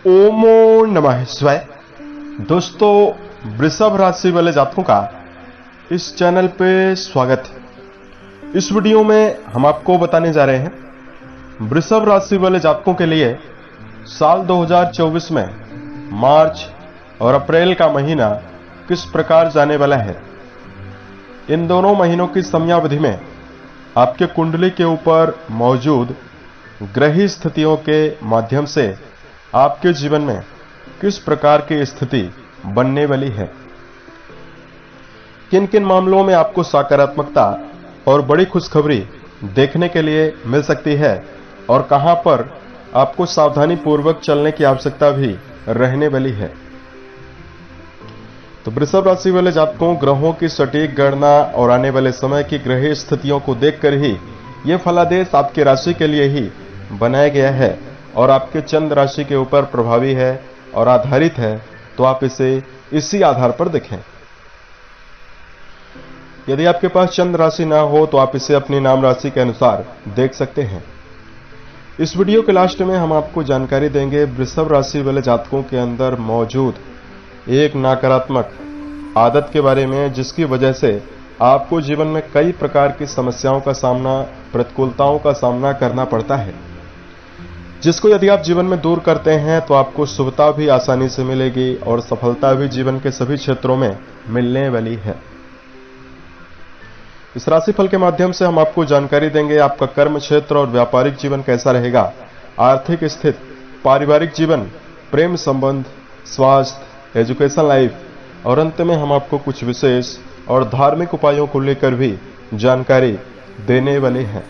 ओमो नमः शिवाय। दोस्तों, वृषभ राशि वाले जातकों का इस चैनल पे स्वागत है। इस वीडियो में हम आपको बताने जा रहे हैं वृषभ राशि वाले जातकों के लिए साल 2024 में मार्च और अप्रैल का महीना किस प्रकार जाने वाला है। इन दोनों महीनों की समयावधि में आपके कुंडली के ऊपर मौजूद ग्रही स्थितियों के माध्यम से आपके जीवन में किस प्रकार की स्थिति बनने वाली है, किन किन मामलों में आपको सकारात्मकता और बड़ी खुशखबरी देखने के लिए मिल सकती है और कहां पर आपको सावधानी पूर्वक चलने की आवश्यकता भी रहने वाली है। तो वृषभ राशि वाले जातकों, ग्रहों की सटीक गणना और आने वाले समय की ग्रह स्थितियों को देखकर ही यह फलादेश आपकी राशि के लिए ही बनाया गया है और आपके चंद्र राशि के ऊपर प्रभावी है और आधारित है, तो आप इसे इसी आधार पर देखें। यदि आपके पास चंद्र राशि ना हो तो आप इसे अपनी नाम राशि के अनुसार देख सकते हैं। इस वीडियो के लास्ट में हम आपको जानकारी देंगे वृषभ राशि वाले जातकों के अंदर मौजूद एक नकारात्मक आदत के बारे में, जिसकी वजह से आपको जीवन में कई प्रकार की समस्याओं का सामना, प्रतिकूलताओं का सामना करना पड़ता है, जिसको यदि आप जीवन में दूर करते हैं तो आपको शुभता भी आसानी से मिलेगी और सफलता भी जीवन के सभी क्षेत्रों में मिलने वाली है। इस राशिफल के माध्यम से हम आपको जानकारी देंगे आपका कर्म क्षेत्र और व्यापारिक जीवन कैसा रहेगा, आर्थिक स्थिति, पारिवारिक जीवन, प्रेम संबंध, स्वास्थ्य, एजुकेशन लाइफ और अंत में हम आपको कुछ विशेष और धार्मिक उपायों को लेकर भी जानकारी देने वाले हैं।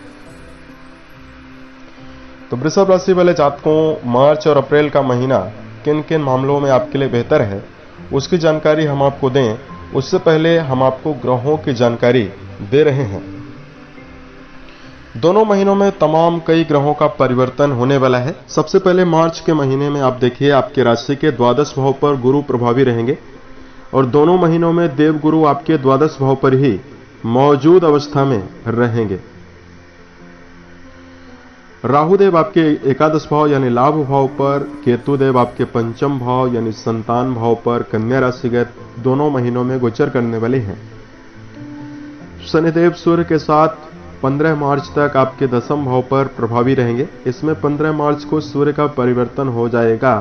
तो वृषभ राशि वाले जातकों, मार्च और अप्रैल का महीना किन किन मामलों में आपके लिए बेहतर है, उसकी जानकारी हम आपको दें उससे पहले हम आपको ग्रहों की जानकारी दे रहे हैं। दोनों महीनों में तमाम कई ग्रहों का परिवर्तन होने वाला है। सबसे पहले मार्च के महीने में आप देखिए आपके राशि के द्वादश भाव पर गुरु प्रभावी रहेंगे और दोनों महीनों में देव गुरु आपके द्वादश भाव पर ही मौजूद अवस्था में रहेंगे। राहु देव आपके एकादश भाव यानी लाभ भाव पर, केतु देव आपके पंचम भाव यानी संतान भाव पर कन्या राशि के दोनों महीनों में गोचर करने वाले हैं। शनिदेव सूर्य के साथ 15 मार्च तक आपके दसम भाव पर प्रभावी रहेंगे। इसमें 15 मार्च को सूर्य का परिवर्तन हो जाएगा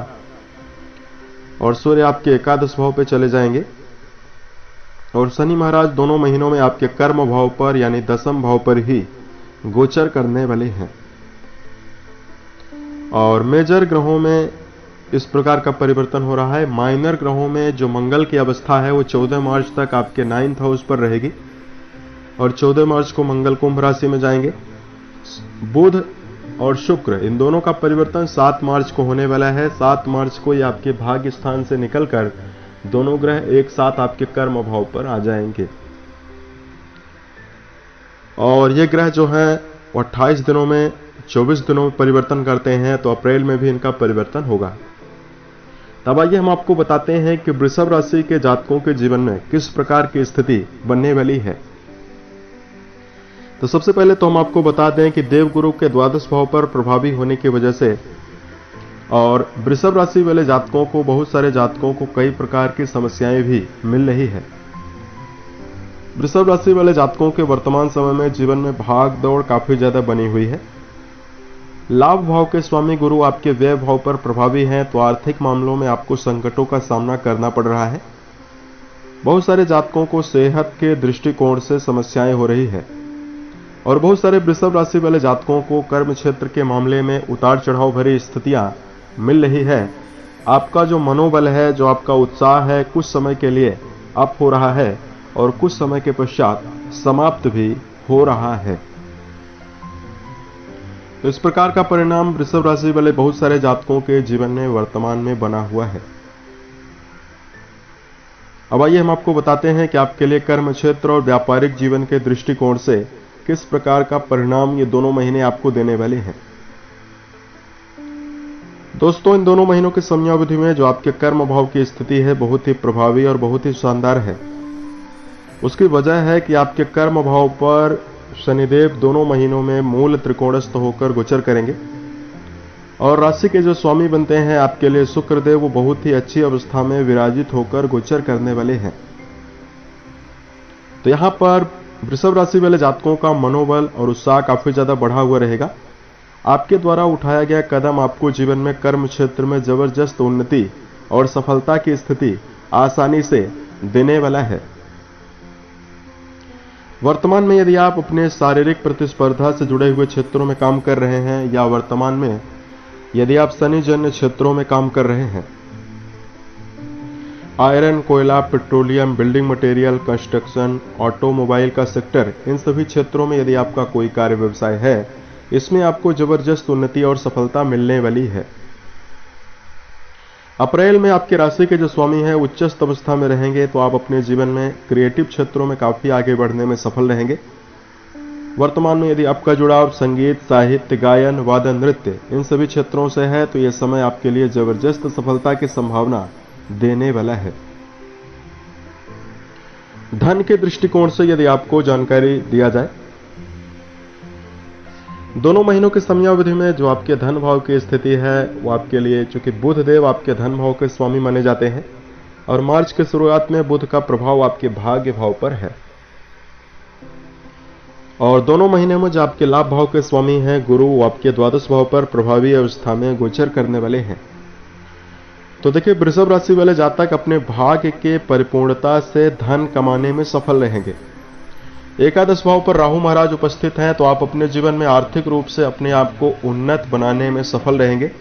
और सूर्य आपके एकादश भाव पे चले जाएंगे और शनि महाराज दोनों महीनों में आपके कर्म भाव पर यानी दसम भाव पर ही गोचर करने वाले हैं। और मेजर ग्रहों में इस प्रकार का परिवर्तन हो रहा है। माइनर ग्रहों में जो मंगल की अवस्था है वो 14 मार्च तक आपके 9th हाउस पर रहेगी और 14 मार्च को मंगल कुंभ राशि में जाएंगे। बुध और शुक्र इन दोनों का परिवर्तन 7 मार्च को होने वाला है। 7 मार्च को ये आपके भाग्य स्थान से निकलकर दोनों ग्रह एक साथ आपके कर्म भाव पर आ जाएंगे और ये ग्रह जो है 28 दिनों में 24 दिनों में परिवर्तन करते हैं, तो अप्रैल में भी इनका परिवर्तन होगा। तब आइए हम आपको बताते हैं कि वृषभ राशि के जातकों के जीवन में किस प्रकार की स्थिति बनने वाली है। तो सबसे पहले तो हम आपको बता दें कि देवगुरु के द्वादश भाव पर प्रभावी होने की वजह से और वृषभ राशि वाले जातकों को, बहुत सारे जातकों को कई प्रकार की समस्याएं भी मिल रही है। वृषभ राशि वाले जातकों के वर्तमान समय में जीवन में भाग दौड़ काफी ज्यादा बनी हुई है। लाभ भाव के स्वामी गुरु आपके व्यय भाव पर प्रभावी हैं, तो आर्थिक मामलों में आपको संकटों का सामना करना पड़ रहा है। बहुत सारे जातकों को सेहत के दृष्टिकोण से समस्याएं हो रही है और बहुत सारे वृषभ राशि वाले जातकों को कर्म क्षेत्र के मामले में उतार चढ़ाव भरी स्थितियां मिल रही है। आपका जो मनोबल है, जो आपका उत्साह है, कुछ समय के लिए अप हो रहा है और कुछ समय के पश्चात समाप्त भी हो रहा है। तो इस प्रकार का परिणाम वृषभ राशि वाले बहुत सारे जातकों के जीवन में वर्तमान में बना हुआ है। अब आइए हम आपको बताते हैं कि आपके लिए कर्म क्षेत्र और व्यापारिक जीवन के दृष्टिकोण से किस प्रकार का परिणाम ये दोनों महीने आपको देने वाले हैं। दोस्तों, इन दोनों महीनों की समयावधि में जो आपके कर्म भाव की स्थिति है बहुत ही प्रभावी और बहुत ही शानदार है। उसकी वजह है कि आपके कर्म भाव पर शनिदेव दोनों महीनों में मूल त्रिकोणस्थ होकर गोचर करेंगे और राशि के जो स्वामी बनते हैं आपके लिए शुक्रदेव, वो बहुत ही अच्छी अवस्था में विराजित होकर गोचर करने वाले हैं। तो यहां पर वृषभ राशि वाले जातकों का मनोबल और उत्साह काफी ज्यादा बढ़ा हुआ रहेगा। आपके द्वारा उठाया गया कदम आपको जीवन में कर्म क्षेत्र में जबरदस्त उन्नति और सफलता की स्थिति आसानी से देने वाला है। वर्तमान में यदि आप अपने शारीरिक प्रतिस्पर्धा से जुड़े हुए क्षेत्रों में काम कर रहे हैं या वर्तमान में यदि आप शनि जन्य क्षेत्रों में काम कर रहे हैं, आयरन, कोयला, petroleum, building material, construction, automobile का सेक्टर, इन सभी क्षेत्रों में यदि आपका कोई कार्य व्यवसाय है, इसमें आपको जबरदस्त उन्नति और सफलता मिलने वाली है। अप्रैल में आपकी राशि के जो स्वामी हैं उच्चस्थ अवस्था में रहेंगे, तो आप अपने जीवन में क्रिएटिव क्षेत्रों में काफी आगे बढ़ने में सफल रहेंगे। वर्तमान में यदि आपका जुड़ाव संगीत, साहित्य, गायन, वादन, नृत्य, इन सभी क्षेत्रों से है, तो यह समय आपके लिए जबरदस्त सफलता की संभावना देने वाला है। धन के दृष्टिकोण से यदि आपको जानकारी दिया जाए, दोनों महीनों की समयावधि में जो आपके धन भाव की स्थिति है वो आपके लिए, चूंकि बुध देव आपके धन भाव के स्वामी माने जाते हैं और मार्च के शुरुआत में बुध का प्रभाव आपके भाग्य भाव पर है, और दोनों महीने में जो आपके लाभ भाव के स्वामी हैं गुरु, वो आपके द्वादश भाव पर प्रभावी अवस्था में गोचर करने वाले हैं। तो देखिए, वृषभ राशि वाले जातक अपने भाग्य के परिपूर्णता से धन कमाने में सफल रहेंगे। एकादश भाव पर राहु महाराज उपस्थित हैं, तो आप अपने जीवन में आर्थिक रूप से अपने आप को उन्नत बनाने में सफल रहेंगे।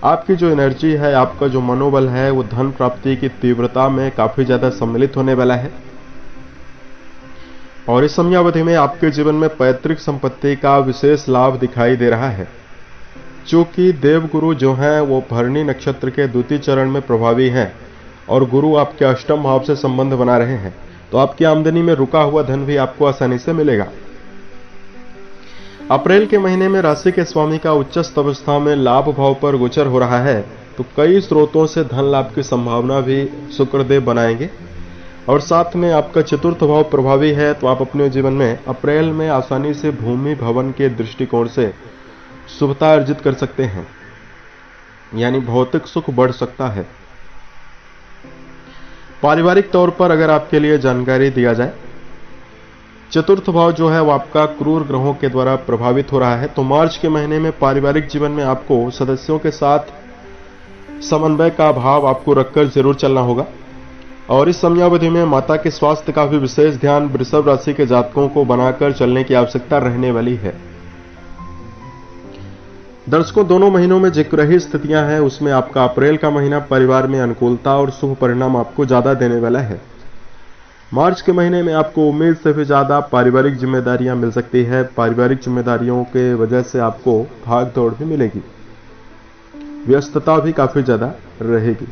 आपकी जो एनर्जी है, आपका जो मनोबल है, वो धन प्राप्ति की तीव्रता में काफी ज्यादा सम्मिलित होने वाला है। और इस समयावधि में आपके जीवन में पैतृक संपत्ति का विशेष लाभ दिखाई दे रहा है। चूंकि देवगुरु जो हैं वो भरणी नक्षत्र के द्वितीय चरण में प्रभावी हैं और गुरु आपके अष्टम भाव से संबंध बना रहे हैं, तो आपकी आमदनी में रुका हुआ धन भी आपको आसानी से मिलेगा। अप्रैल के महीने में राशि के स्वामी का उच्चस्थ अवस्था में लाभ भाव पर गोचर हो रहा है, तो कई स्रोतों से धन लाभ की संभावना भी शुक्रदेव बनाएंगे। और साथ में आपका चतुर्थ भाव प्रभावी है, तो आप अपने जीवन में अप्रैल में आसानी से भूमि भवन के दृष्टिकोण से शुभता अर्जित कर सकते हैं, यानी भौतिक सुख बढ़ सकता है। पारिवारिक तौर पर अगर आपके लिए जानकारी दिया जाए, चतुर्थ भाव जो है वो आपका क्रूर ग्रहों के द्वारा प्रभावित हो रहा है, तो मार्च के महीने में पारिवारिक जीवन में आपको सदस्यों के साथ समन्वय का भाव आपको रखकर जरूर चलना होगा। और इस समयावधि में माता के स्वास्थ्य का भी विशेष ध्यान वृषभ राशि के जातकों को बनाकर चलने की आवश्यकता रहने वाली है। दर्शकों, दोनों महीनों में जिक्र रही स्थितियां हैं, उसमें आपका अप्रैल का महीना परिवार में अनुकूलता और शुभ परिणाम आपको ज्यादा देने वाला है। मार्च के महीने में आपको उम्मीद से भी ज्यादा पारिवारिक जिम्मेदारियां मिल सकती है। पारिवारिक जिम्मेदारियों के वजह से आपको भाग दौड़ भी मिलेगी, व्यस्तता भी काफी ज्यादा रहेगी।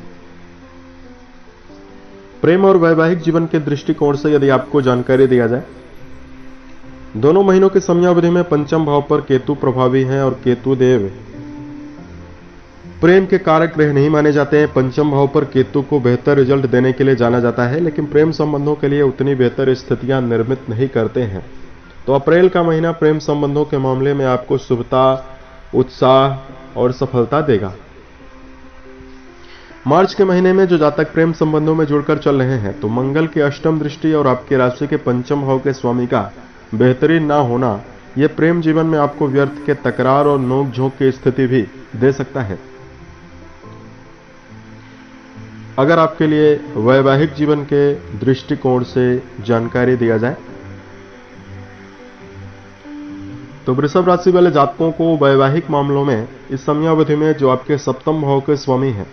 प्रेम और वैवाहिक जीवन के दृष्टिकोण से यदि आपको जानकारी दिया जाए, दोनों महीनों की समयावधि में पंचम भाव पर केतु प्रभावी हैं और केतु देव प्रेम के कारक ग्रह नहीं माने जाते हैं। पंचम भाव पर केतु को बेहतर रिजल्ट देने के लिए जाना जाता है, लेकिन प्रेम संबंधों के लिए उतनी बेहतर स्थितियां निर्मित नहीं करते हैं। तो अप्रैल का महीना प्रेम संबंधों के मामले में आपको शुभता, उत्साह और सफलता देगा। मार्च के महीने में जो जातक प्रेम संबंधों में जुड़कर चल रहे हैं, तो मंगल की अष्टम दृष्टि और आपके राशि के पंचम भाव के स्वामी का बेहतरीन ना होना, यह प्रेम जीवन में आपको व्यर्थ के तकरार और नोक झोंक की स्थिति भी दे सकता है। अगर आपके लिए वैवाहिक जीवन के दृष्टिकोण से जानकारी दिया जाए, तो वृषभ राशि वाले जातकों को वैवाहिक मामलों में इस समयावधि में जो आपके सप्तम भाव के स्वामी हैं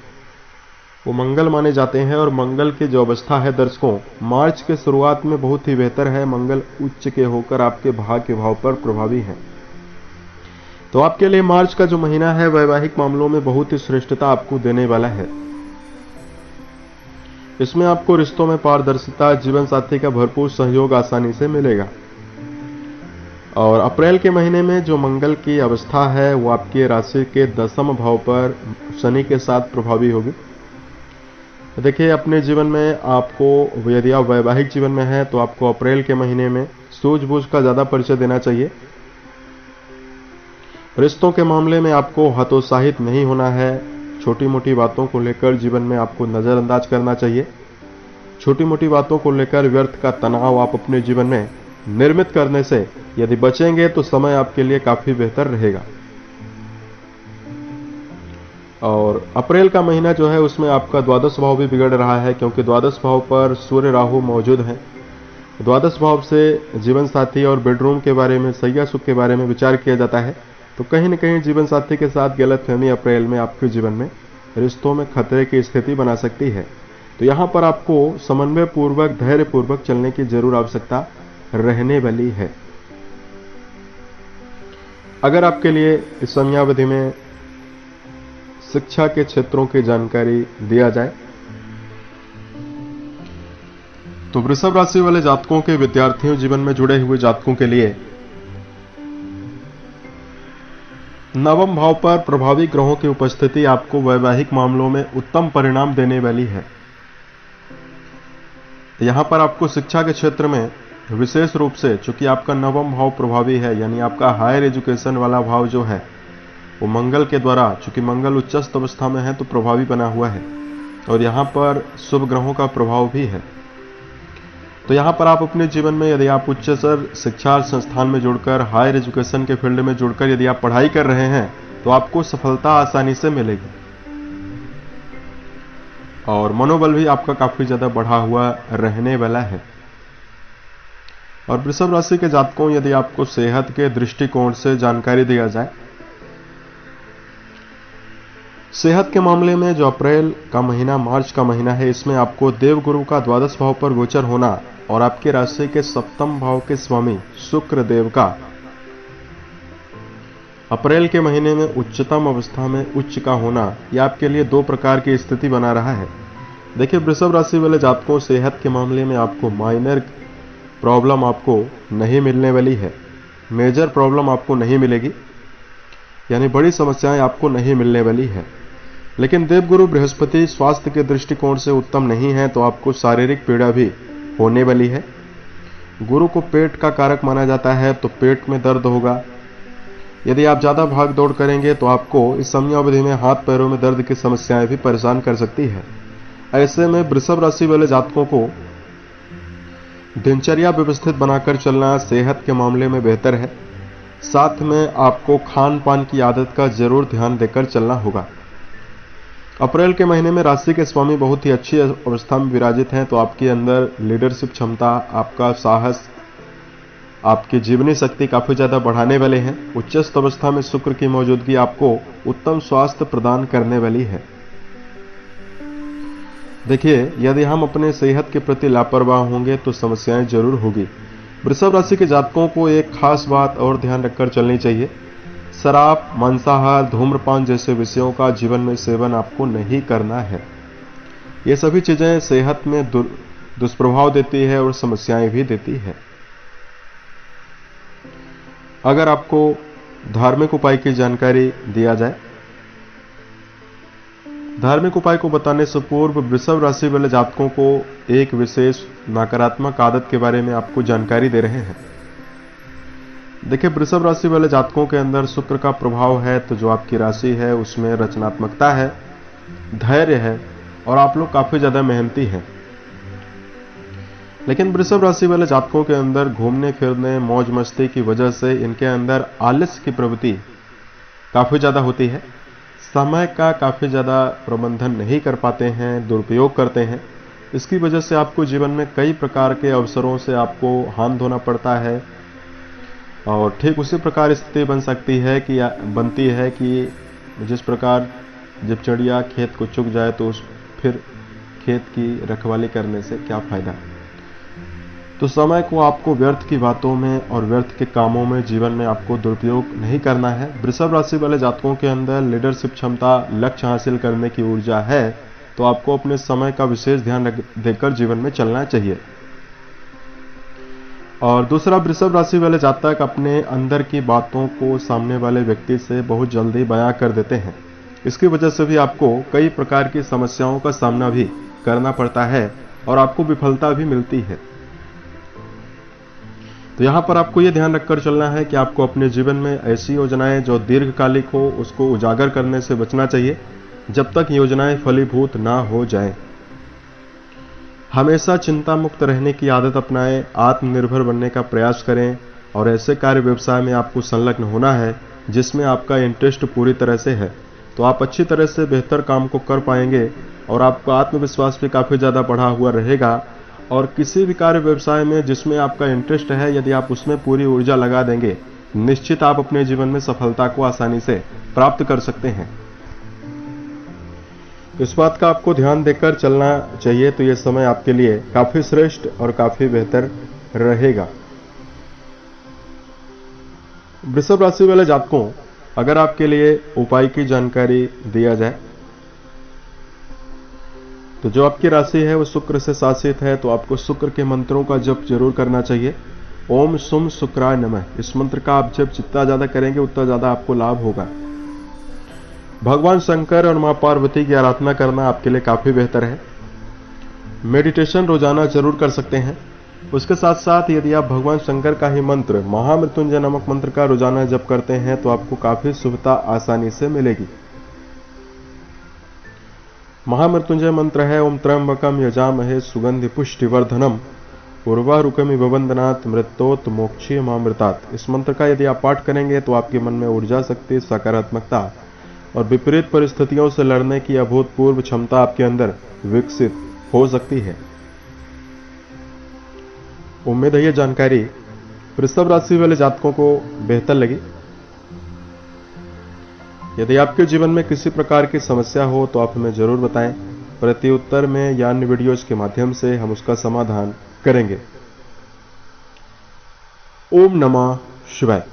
वो मंगल माने जाते हैं, और मंगल की जो अवस्था है दर्शकों, मार्च के शुरुआत में बहुत ही बेहतर है। मंगल उच्च के होकर आपके भाग्य भाव पर प्रभावी है, तो आपके लिए मार्च का जो महीना है वैवाहिक मामलों में बहुत ही श्रेष्ठता आपको देने वाला है। इसमें आपको रिश्तों में पारदर्शिता, जीवन साथी का भरपूर सहयोग आसानी से मिलेगा। और अप्रैल के महीने में जो मंगल की अवस्था है वो आपकी राशि के दसम भाव पर शनि के साथ प्रभावी होगी। देखिए, अपने जीवन में आपको, यदि आप वैवाहिक जीवन में हैं, तो आपको अप्रैल के महीने में सूझबूझ का ज्यादा परिचय देना चाहिए। रिश्तों के मामले में आपको हतोत्साहित नहीं होना है। छोटी मोटी बातों को लेकर जीवन में आपको नजरअंदाज करना चाहिए। छोटी मोटी बातों को लेकर व्यर्थ का तनाव आप अपने जीवन में निर्मित करने से यदि बचेंगे तो समय आपके लिए काफी बेहतर रहेगा। और अप्रैल का महीना जो है उसमें आपका द्वादश भाव भी बिगड़ रहा है, क्योंकि द्वादश भाव पर सूर्य राहु मौजूद हैं। द्वादश भाव से जीवन साथी और बेडरूम के बारे में, सैया सुख के बारे में विचार किया जाता है। तो कहीं न कहीं जीवन साथी के साथ गलतफहमी अप्रैल में आपके जीवन में रिश्तों में खतरे की स्थिति बना सकती है। तो यहाँ पर आपको समन्वय पूर्वक, धैर्य पूर्वक चलने की जरूर आवश्यकता रहने वाली है। अगर आपके लिए इस समयावधि में शिक्षा के क्षेत्रों की जानकारी दिया जाए तो वृषभ राशि वाले जातकों के विद्यार्थियों, जीवन में जुड़े हुए जातकों के लिए नवम भाव पर प्रभावी ग्रहों की उपस्थिति आपको वैवाहिक मामलों में उत्तम परिणाम देने वाली है। यहां पर आपको शिक्षा के क्षेत्र में विशेष रूप से, चूंकि आपका नवम भाव प्रभावी है, यानी आपका हायर एजुकेशन वाला भाव जो है वो मंगल के द्वारा, चूंकि मंगल उच्चस्थ अवस्था में है तो प्रभावी बना हुआ है और यहां पर शुभ ग्रहों का प्रभाव भी है। तो यहां पर आप अपने जीवन में यदि आप उच्चतर शिक्षा संस्थान में जुड़कर, हायर एजुकेशन के फील्ड में जुड़कर यदि आप पढ़ाई कर रहे हैं तो आपको सफलता आसानी से मिलेगी और मनोबल भी आपका काफी ज्यादा बढ़ा हुआ रहने वाला है। और वृषभ राशि के जातकों, यदि आपको सेहत के दृष्टिकोण से जानकारी दिया जाए, सेहत के मामले में जो अप्रैल का महीना, मार्च का महीना है, इसमें आपको देवगुरु का द्वादश भाव पर गोचर होना और आपके राशि के सप्तम भाव के स्वामी शुक्र देव का अप्रैल के महीने में उच्चतम अवस्था में उच्च का होना, यह आपके लिए दो प्रकार की स्थिति बना रहा है। देखिए, वृषभ राशि वाले जातकों, सेहत के मामले में आपको माइनर प्रॉब्लम आपको नहीं मिलने वाली है, मेजर प्रॉब्लम आपको नहीं मिलेगी, यानी बड़ी समस्याएं आपको नहीं मिलने वाली है। लेकिन देवगुरु बृहस्पति स्वास्थ्य के दृष्टिकोण से उत्तम नहीं है तो आपको शारीरिक पीड़ा भी होने वाली है। गुरु को पेट का कारक माना जाता है तो पेट में दर्द होगा। यदि आप ज्यादा भाग दौड़ करेंगे तो आपको इस समयावधि में हाथ पैरों में दर्द की समस्याएं भी परेशान कर सकती है। ऐसे में वृषभ राशि वाले जातकों को दिनचर्या व्यवस्थित बनाकर चलना सेहत के मामले में बेहतर है। साथ में आपको खान पान की आदत का जरूर ध्यान देकर चलना होगा। अप्रैल के महीने में राशि के स्वामी बहुत ही अच्छी अवस्था में विराजित हैं तो आपके अंदर लीडरशिप क्षमता, आपका साहस, आपकी जीवनी शक्ति काफी ज्यादा बढ़ाने वाले हैं। उच्चस्थ अवस्था में शुक्र की मौजूदगी आपको उत्तम स्वास्थ्य प्रदान करने वाली है। देखिए, यदि हम अपने सेहत के प्रति लापरवाह होंगे तो समस्याएं जरूर होगी। वृषभ राशि के जातकों को एक खास बात और ध्यान रखकर चलनी चाहिए। शराब, मांसाहार, धूम्रपान जैसे विषयों का जीवन में सेवन आपको नहीं करना है। ये सभी चीजें सेहत में दुष्प्रभाव देती है और समस्याएं भी देती है। अगर आपको धार्मिक उपाय की जानकारी दिया जाए, धार्मिक उपाय को बताने से पूर्व वृषभ राशि वाले जातकों को एक विशेष नकारात्मक आदत के बारे में आपको जानकारी दे रहे हैं। देखिए, वृषभ राशि वाले जातकों के अंदर शुक्र का प्रभाव है तो जो आपकी राशि है उसमें रचनात्मकता है, धैर्य है और आप लोग काफी ज्यादा मेहनती हैं। लेकिन वृषभ राशि वाले जातकों के अंदर घूमने फिरने, मौज मस्ती की वजह से इनके अंदर आलस्य की प्रवृत्ति काफी ज्यादा होती है। समय का काफी ज्यादा प्रबंधन नहीं कर पाते हैं, दुरुपयोग करते हैं। इसकी वजह से आपको जीवन में कई प्रकार के अवसरों से आपको हाथ धोना पड़ता है और ठीक उसी प्रकार स्थिति बनती है कि जिस प्रकार जब चिड़िया खेत को चुग जाए तो फिर खेत की रखवाली करने से क्या फायदा। तो समय को आपको व्यर्थ की बातों में और व्यर्थ के कामों में जीवन में आपको दुरुपयोग नहीं करना है। वृषभ राशि वाले जातकों के अंदर लीडरशिप क्षमता, लक्ष्य हासिल करने की ऊर्जा है तो आपको अपने समय का विशेष ध्यान देकर जीवन में चलना चाहिए। और दूसरा, वृषभ राशि वाले जातक अपने अंदर की बातों को सामने वाले व्यक्ति से बहुत जल्दी बयां कर देते हैं। इसकी वजह से भी आपको कई प्रकार की समस्याओं का सामना भी करना पड़ता है और आपको विफलता भी मिलती है। तो यहां पर आपको यह ध्यान रखकर चलना है कि आपको अपने जीवन में ऐसी योजनाएं जो दीर्घकालिक हो उसको उजागर करने से बचना चाहिए जब तक योजनाएं फलीभूत ना हो जाएं। हमेशा चिंता मुक्त रहने की आदत अपनाएं, आत्मनिर्भर बनने का प्रयास करें और ऐसे कार्य व्यवसाय में आपको संलग्न होना है जिसमें आपका इंटरेस्ट पूरी तरह से है, तो आप अच्छी तरह से बेहतर काम को कर पाएंगे और आपका आत्मविश्वास भी काफी ज्यादा बढ़ा हुआ रहेगा। और किसी भी कार्य व्यवसाय में जिसमें आपका इंटरेस्ट है, यदि आप उसमें पूरी ऊर्जा लगा देंगे, निश्चित आप अपने जीवन में सफलता को आसानी से प्राप्त कर सकते हैं। इस बात का आपको ध्यान देकर चलना चाहिए, तो यह समय आपके लिए काफी श्रेष्ठ और काफी बेहतर रहेगा। वृषभ राशि वाले जातकों, अगर आपके लिए उपाय की जानकारी दिया जाए तो जो आपकी राशि है वो शुक्र से शासित है, तो आपको शुक्र के मंत्रों का जप जरूर करना चाहिए। ओम सुम शुक्राय नमः, इस मंत्र का आप जब जितना ज्यादा करेंगे उतना ज्यादा आपको लाभ होगा। भगवान शंकर और मां पार्वती की आराधना करना आपके लिए काफी बेहतर है। मेडिटेशन रोजाना जरूर कर सकते हैं। उसके साथ साथ यदि आप भगवान शंकर का ही मंत्र महामृत्युंजय नामक मंत्र का रोजाना जप करते हैं तो आपको काफी शुभता आसानी से मिलेगी। महामृत्युंजय मंत्र है ओम त्र्यंबकम यजामहे सुगंधि पुष्टि वर्धनम उर्वारुकमिव वंदनात् मृत्योत मोक्षीय मामृतात्। इस मंत्र का यदि आप पाठ करेंगे तो आपके मन में ऊर्जा, शक्ति, सकारात्मकता और विपरीत परिस्थितियों से लड़ने की अभूतपूर्व क्षमता आपके अंदर विकसित हो सकती है। उम्मीद है यह जानकारी वृषभ राशि वाले जातकों को बेहतर लगी। यदि आपके जीवन में किसी प्रकार की समस्या हो तो आप हमें जरूर बताएं। प्रति उत्तर में या अन्य वीडियोज के माध्यम से हम उसका समाधान करेंगे। ओम नमः शिवाय।